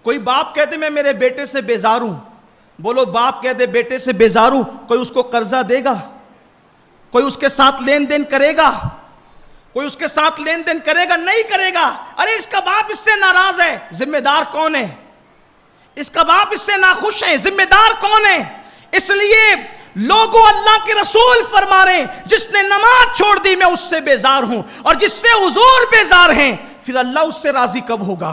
کوئی باپ کہتے میں میرے بیٹے سے بیزار ہوں، بولو باپ کہتے بیٹے سے بیزار ہوں، کوئی اس کو قرضہ دے گا؟ کوئی اس کے ساتھ لین دین کرے گا؟ کوئی اس کے ساتھ لین دین کرے گا؟ نہیں کرے گا۔ ارے اس کا باپ اس سے ناراض ہے، ذمہ دار کون ہے؟ اس کا باپ اس سے ناخوش ہے، ذمہ دار کون ہے؟ اس لیے لوگوں، اللہ کے رسول فرما رہے ہیں جس نے نماز چھوڑ دی میں اس سے بیزار ہوں، اور جس سے حضور بیزار ہیں پھر اللہ اس سے راضی کب ہوگا؟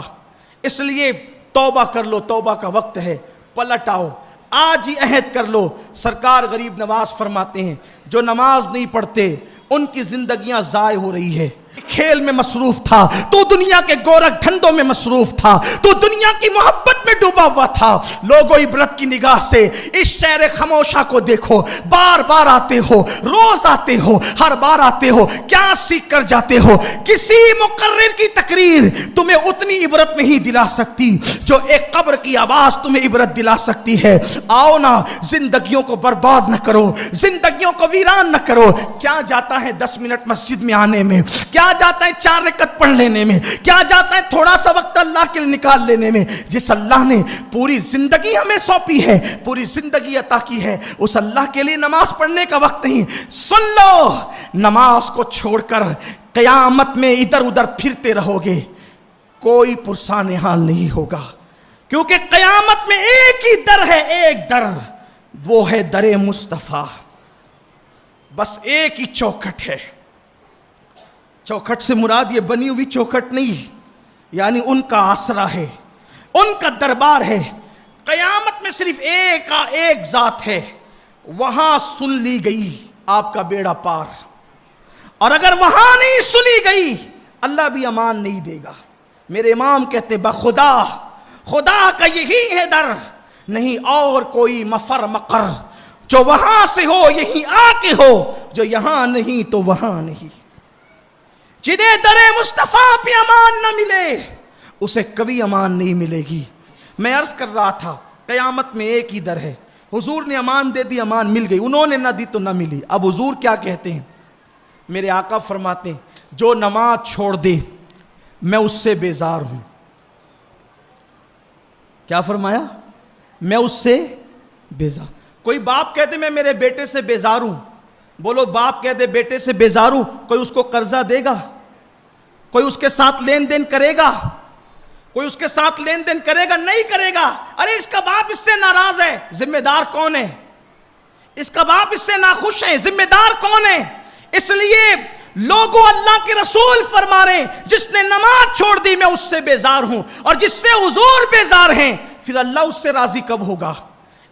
اس لیے توبہ کر لو، توبہ کا وقت ہے، پلٹ آؤ، آج ہی عہد کر لو۔ سرکار غریب نواز فرماتے ہیں جو نماز نہیں پڑھتے ان کی زندگیاں ضائع ہو رہی ہے۔ کھیل میں مصروف تھا تو دنیا کے گورکھ دھندوں میں مصروف تھا، تو دنیا کی محبت میں ڈوبا ہوا تھا۔ لوگوں عبرت کی نگاہ سے اس شہر خاموشہ کو دیکھو، بار بار آتے ہو، روز آتے ہو، ہر بار آتے ہو، کیا سیکھ کر جاتے ہو؟ کسی مقرر کی تقریر تمہیں اتنی عبرت نہیں دلا سکتی جو ایک قبر کی آواز تمہیں عبرت دلا سکتی ہے۔ آؤ نا، زندگیوں کو برباد نہ کرو، زندگیوں کو ویران نہ کرو۔ کیا جاتا ہے 10 منٹ مسجد میں آنے میں، کیا جاتا ہے 4 رکعت پڑھ لینے میں، کیا جاتا ہے تھوڑا سا وقت اللہ کے لیے نکال لینے میں؟ جس اللہ نے پوری زندگی ہمیں سونپی ہے، پوری زندگی عطا کی ہے، اس اللہ کے لیے نماز پڑھنے کا وقت نہیں۔ سن لو، نماز کو چھوڑ کر قیامت میں ادھر ادھر پھرتے رہو گے، کوئی پرسان حال نہیں ہوگا، کیونکہ قیامت میں ایک ہی در ہے، ایک در، وہ ہے در مصطفیٰ۔ بس ایک ہی چوکھٹ ہے۔ چوکھٹ سے مراد یہ بنی ہوئی چوکھٹ نہیں، یعنی ان کا آسرا ہے، ان کا دربار ہے۔ قیامت میں صرف ایک ذات ہے، وہاں سن لی گئی آپ کا بیڑا پار، اور اگر وہاں نہیں سنی گئی اللہ بھی امان نہیں دے گا۔ میرے امام کہتے بخدا، خدا کا یہی ہے در، نہیں اور کوئی مفر مقر، جو وہاں سے ہو یہیں آ کے ہو، جو یہاں نہیں تو وہاں نہیں۔ جنہیں در مصطفیٰ پہ امان نہ ملے اسے کبھی امان نہیں ملے گی۔ میں عرض کر رہا تھا قیامت میں ایک ہی در ہے، حضور نے امان دے دی، امان مل گئی، انہوں نے نہ دی تو نہ ملی۔ اب حضور کیا کہتے ہیں؟ میرے آقا فرماتے ہیں جو نماز چھوڑ دے میں اس سے بیزار ہوں۔ کیا فرمایا؟ میں اس سے بیزار۔ کوئی باپ کہتے میں میرے بیٹے سے بیزار ہوں، بولو باپ کہتے بیٹے سے بیزار ہوں، کوئی اس کو قرضہ دے گا؟ کوئی اس کے ساتھ لین دین کرے گا؟ کوئی اس کے ساتھ لین دین کرے گا؟ نہیں کرے گا۔ ارے اس کا باپ اس سے ناراض ہے، ذمہ دار کون ہے؟ اس کا باپ اس سے ناخوش ہے، ذمہ دار کون ہے؟ اس لیے لوگوں، اللہ کے رسول فرما رہے ہیں جس نے نماز چھوڑ دی میں اس سے بیزار ہوں، اور جس سے حضور بیزار ہیں پھر اللہ اس سے راضی کب ہوگا؟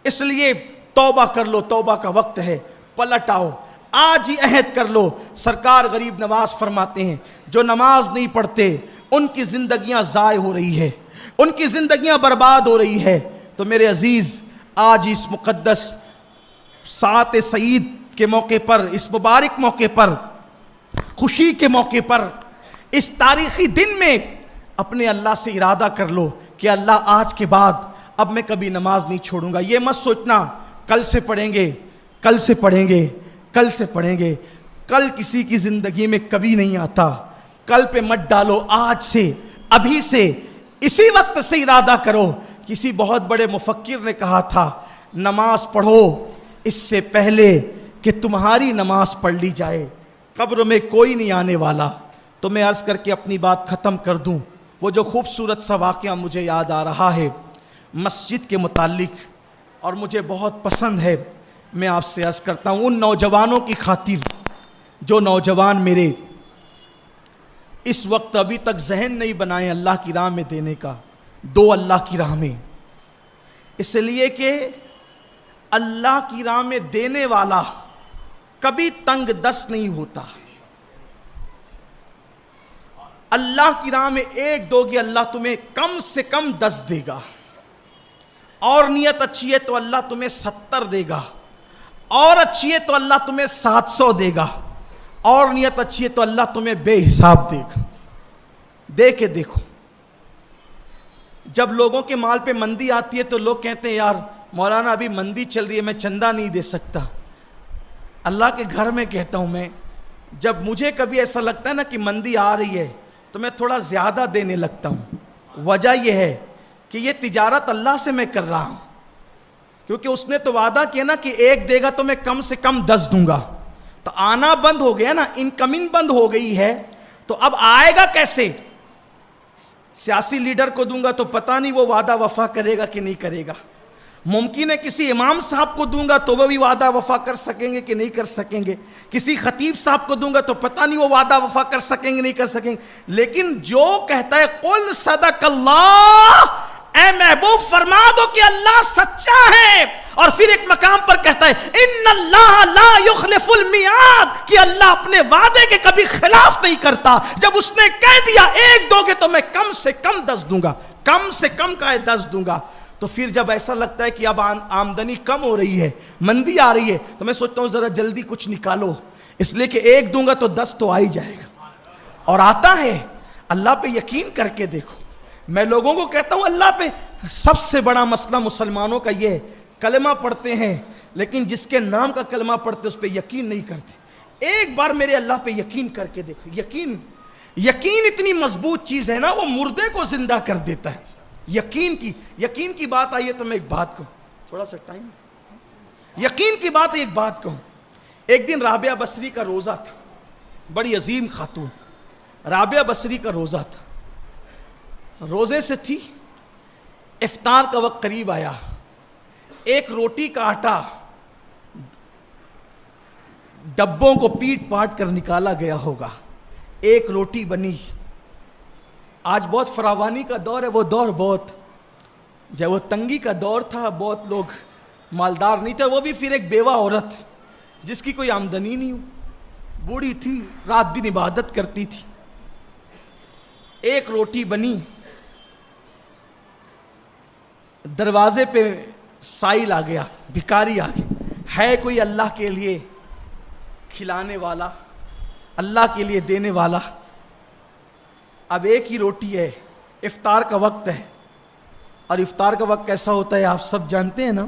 اس لیے توبہ کر لو، توبہ کا وقت ہے، پلٹ آؤ، آج ہی عہد کر لو۔ سرکار غریب نواز فرماتے ہیں جو نماز نہیں پڑھتے ان کی زندگیاں ضائع ہو رہی ہے، ان کی زندگیاں برباد ہو رہی ہے۔ تو میرے عزیز، آج اس مقدس ساعت سعید کے موقع پر، اس مبارک موقع پر، خوشی کے موقع پر، اس تاریخی دن میں اپنے اللہ سے ارادہ کر لو کہ اللہ آج کے بعد اب میں کبھی نماز نہیں چھوڑوں گا۔ یہ مت سوچنا کل سے پڑھیں گے، کل سے پڑھیں گے، کل سے پڑھیں گے۔ کل کسی کی زندگی میں کبھی نہیں آتا، کل پہ مت ڈالو، آج سے، ابھی سے، اسی وقت سے ارادہ کرو۔ کسی بہت بڑے مفکر نے کہا تھا نماز پڑھو اس سے پہلے کہ تمہاری نماز پڑھ لی جائے، قبر میں کوئی نہیں آنے والا۔ تو میں عرض کر کے اپنی بات ختم کر دوں۔ وہ جو خوبصورت سا واقعہ مجھے یاد آ رہا ہے مسجد کے متعلق، اور مجھے بہت پسند ہے، میں آپ سے عرض کرتا ہوں ان نوجوانوں کی خاطر جو نوجوان میرے اس وقت ابھی تک ذہن نہیں بنائے اللہ کی راہ میں دینے کا، دو اللہ کی راہ میں، اس لیے کہ اللہ کی راہ میں دینے والا کبھی تنگ دست نہیں ہوتا۔ اللہ کی راہ میں ایک دو گے اللہ تمہیں کم سے کم 10 دے گا، اور نیت اچھی ہے تو اللہ تمہیں 70 دے گا، اور اچھی ہے تو اللہ تمہیں 700 دے گا، اور نیت اچھی ہے تو اللہ تمہیں بے حساب دے گا۔ دے کے دیکھو، جب لوگوں کے مال پہ مندی آتی ہے تو لوگ کہتے ہیں یار مولانا ابھی مندی چل رہی ہے میں چندہ نہیں دے سکتا۔ اللہ کے گھر میں کہتا ہوں میں، جب مجھے کبھی ایسا لگتا ہے نا کہ مندی آ رہی ہے تو میں تھوڑا زیادہ دینے لگتا ہوں۔ وجہ یہ ہے کہ یہ تجارت اللہ سے میں کر رہا ہوں، کیونکہ اس نے تو وعدہ کیا نا کہ 1 دے گا تو میں کم سے کم 10 دوں گا، تو آنا بند ہو گیا نا، انکمنگ بند ہو گئی ہے، تو اب آئے گا کیسے؟ سیاسی لیڈر کو دوں گا تو پتہ نہیں وہ وعدہ وفا کرے گا کہ نہیں کرے گا، ممکن ہے کسی امام صاحب کو دوں گا تو وہ بھی وعدہ وفا کر سکیں گے کہ نہیں کر سکیں گے، کسی خطیب صاحب کو دوں گا تو پتہ نہیں وہ وعدہ وفا کر سکیں گے نہیں کر سکیں گے، لیکن جو کہتا ہے قل صدق اللہ، اے محبوب فرما دو کہ اللہ سچا ہے، اور پھر ایک مقام پر کہتا ہے ان اللہ لا یخلف المیعاد، کہ اللہ اپنے وعدے کے کبھی خلاف نہیں کرتا، جب اس نے کہہ دیا 1 دو گے تو میں کم سے کم 10 دوں گا، کم سے کم کا 10 دوں گا۔ تو پھر جب ایسا لگتا ہے کہ اب آمدنی کم ہو رہی ہے، مندی آ رہی ہے، تو میں سوچتا ہوں ذرا جلدی کچھ نکالو، اس لیے کہ 1 دوں گا تو 10 تو آ ہی جائے گا، اور آتا ہے۔ اللہ پہ یقین کر کے دیکھو، میں لوگوں کو کہتا ہوں اللہ پہ سب سے بڑا مسئلہ مسلمانوں کا یہ ہے، کلمہ پڑھتے ہیں لیکن جس کے نام کا کلمہ پڑھتے اس پہ یقین نہیں کرتے۔ ایک بار میرے اللہ پہ یقین کر کے دیکھو، یقین اتنی مضبوط چیز ہے نا، وہ مردے کو زندہ کر دیتا ہے۔ یقین کی بات آئی ہے تو میں ایک بات کہوں، تھوڑا سا ٹائم، یقین کی بات ہے، ایک بات کہوں۔ ایک دن رابعہ بصری کا روزہ تھا، بڑی عظیم خاتون رابعہ بصری کا روزہ تھا، روزے سے تھی، افطار کا وقت قریب آیا، ایک روٹی کا آٹا ڈبوں کو پیٹ پاٹ کر نکالا گیا ہوگا، ایک روٹی بنی۔ آج بہت فراوانی کا دور ہے، وہ دور بہت، جب وہ تنگی کا دور تھا، بہت لوگ مالدار نہیں تھے، وہ بھی پھر ایک بیوہ عورت جس کی کوئی آمدنی نہیں ہو، بوڑھی تھی، رات دن عبادت کرتی تھی، ایک روٹی بنی، دروازے پہ سائل آ گیا، بھکاری آ گیا، ہے کوئی اللہ کے لیے کھلانے والا، اللہ کے لیے دینے والا؟ اب ایک ہی روٹی ہے، افطار کا وقت ہے، اور افطار کا وقت کیسا ہوتا ہے آپ سب جانتے ہیں نا،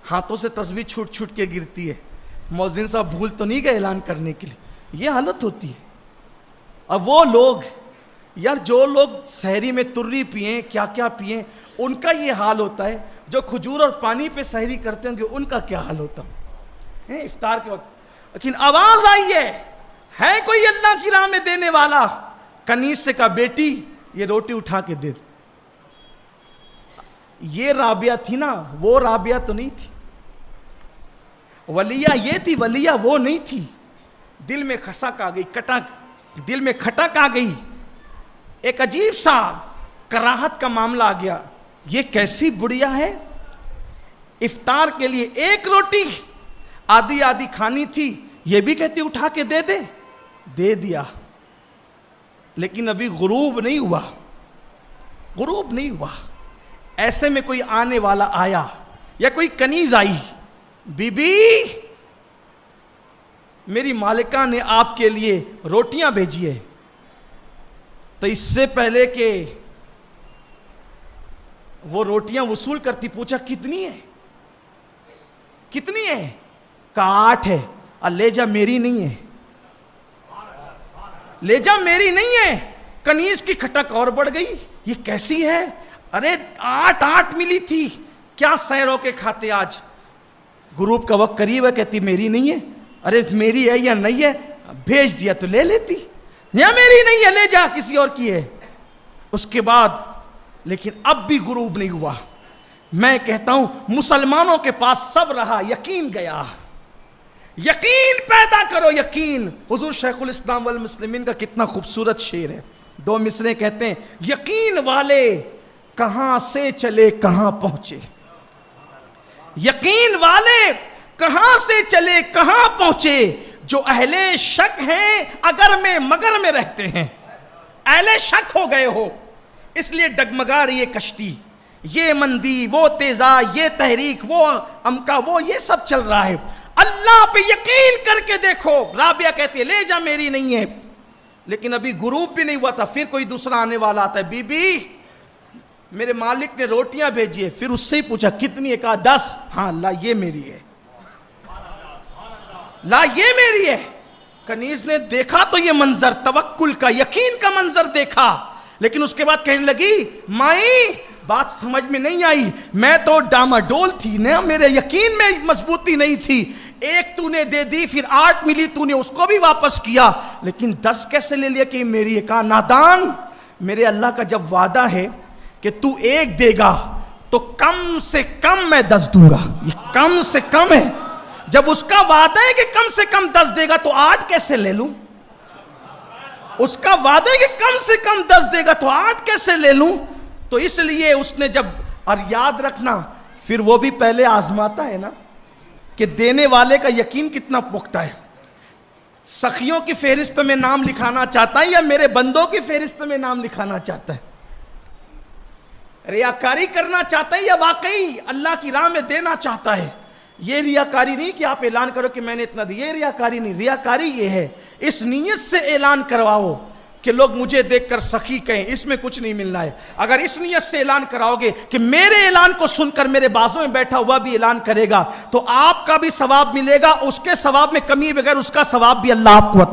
ہاتھوں سے تسبیح چھوٹ چھوٹ کے گرتی ہے، مؤذن صاحب بھول تو نہیں گئے اعلان کرنے کے لیے، یہ حالت ہوتی ہے۔ اب وہ لوگ یار، جو لوگ سحری میں تری پئیں، کیا کیا پئیں، ان کا یہ حال ہوتا ہے، جو کھجور اور پانی پہ سحری کرتے ہوں گے ان کا کیا حال ہوتا ہے افطار کے وقت۔ لیکن آواز آئی ہے کوئی اللہ کی راہ میں دینے والا؟ کنیز سے کہا بیٹی یہ روٹی اٹھا کے دے۔ یہ رابعہ تھی نا، وہ رابعہ تو نہیں تھی، ولیہ یہ تھی، ولیہ وہ نہیں تھی۔ دل میں خسک آ گئی، دل میں کھٹک آ گئی، ایک عجیب سا کراہت کا معاملہ آ گیا، یہ کیسی بڑھیا ہے، افطار کے لیے ایک روٹی آدھی آدھی کھانی تھی، یہ بھی کہتی اٹھا کے دے دیا۔ لیکن ابھی غروب نہیں ہوا، ایسے میں کوئی آنے والا آیا یا کوئی کنیز آئی، بی بی میری مالکہ نے آپ کے لیے روٹیاں بھیجی ہے۔ تو اس سے پہلے کہ وہ روٹیاں وصول کرتی، پوچھا کتنی ہے؟ کہا 8 ہے۔ لے جا میری نہیں ہے، کنیز کی کھٹک اور بڑھ گئی، یہ کیسی ہے؟ ارے 8 ملی تھی، کیا سیر ہو کے کھاتے آج؟ غروب کا وقت قریب ہے، کہتی میری نہیں ہے۔ ارے میری ہے یا نہیں ہے، بھیج دیا تو لے لیتی، یا میری نہیں ہے لے جا کسی اور کی ہے۔ اس کے بعد لیکن اب بھی غروب نہیں ہوا۔ میں کہتا ہوں مسلمانوں کے پاس سب رہا، یقین گیا۔ یقین پیدا کرو، یقین۔ حضور شیخ الاسلام والمسلمین کا کتنا خوبصورت شعر ہے، 2 مصرے کہتے ہیں، یقین والے کہاں سے چلے کہاں پہنچے، یقین والے کہاں سے چلے کہاں پہنچے، جو اہل شک ہیں اگر میں مگر میں رہتے ہیں۔ اہل شک ہو گئے ہو، اس لیے ڈگمگا رہی ہے کشتی، یہ مندی، وہ تیزا، یہ تحریک، وہ امکا، وہ یہ سب چل رہا ہے۔ اللہ پہ یقین کر کے دیکھو۔ رابعہ کہتی ہے لے جا میری نہیں ہے، لیکن ابھی غروب بھی نہیں ہوا تھا، پھر کوئی دوسرا آنے والا آتا ہے، بی بی میرے مالک نے روٹیاں بھیجی ہے۔ پھر اس سے ہی پوچھا کتنی ہے؟ کہا 10۔ ہاں لا یہ میری ہے، لا یہ میری ہے۔ کنیز نے دیکھا تو یہ منظر، توکل کا، یقین کا منظر دیکھا، لیکن اس کے بعد کہنے لگی مائی بات سمجھ میں نہیں آئی، میں تو ڈاماڈول تھی نا، میرے یقین میں مضبوطی نہیں تھی. ایک تو نے دے دی، پھر 8 ملی، تو نے اس کو بھی واپس کیا، لیکن 10 کیسے لے لیا کہ میری ہے؟ کہا نادان، میرے اللہ کا جب وعدہ ہے کہ تو 1 دے گا تو کم سے کم میں 10 دوں گا. یہ کم سے کم ہے. جب اس کا وعدہ ہے کہ کم سے کم 10 دے گا تو 8 کیسے لے لوں؟ اس کا وعدہ ہے کہ کم سے کم 10 دے گا تو 8 کیسے لے لوں؟ تو اس لیے اس نے جب، اور یاد رکھنا پھر وہ بھی پہلے آزماتا ہے نا کہ دینے والے کا یقین کتنا پختہ ہے. سخیوں کی فہرست میں نام لکھانا چاہتا ہے یا میرے بندوں کی فہرست میں نام لکھانا چاہتا ہے؟ ریاکاری کرنا چاہتا ہے یا واقعی اللہ کی راہ میں دینا چاہتا ہے؟ یہ ریاکاری نہیں کہ آپ اعلان کرو کہ میں نے اتنا دیا، یہ ریاکاری نہیں. ریاکاری یہ ہے اس نیت سے اعلان کرواؤ کہ لوگ مجھے دیکھ کر سخی کہیں، اس میں کچھ نہیں ملنا ہے. اگر اس نیت سے اعلان کراؤ گے کہ میرے اعلان کو سن کر میرے بازوں میں بیٹھا ہوا بھی اعلان کرے گا تو آپ کا بھی ثواب ملے گا، اس کے ثواب میں کمی بغیر اس کا ثواب بھی اللہ آپ کو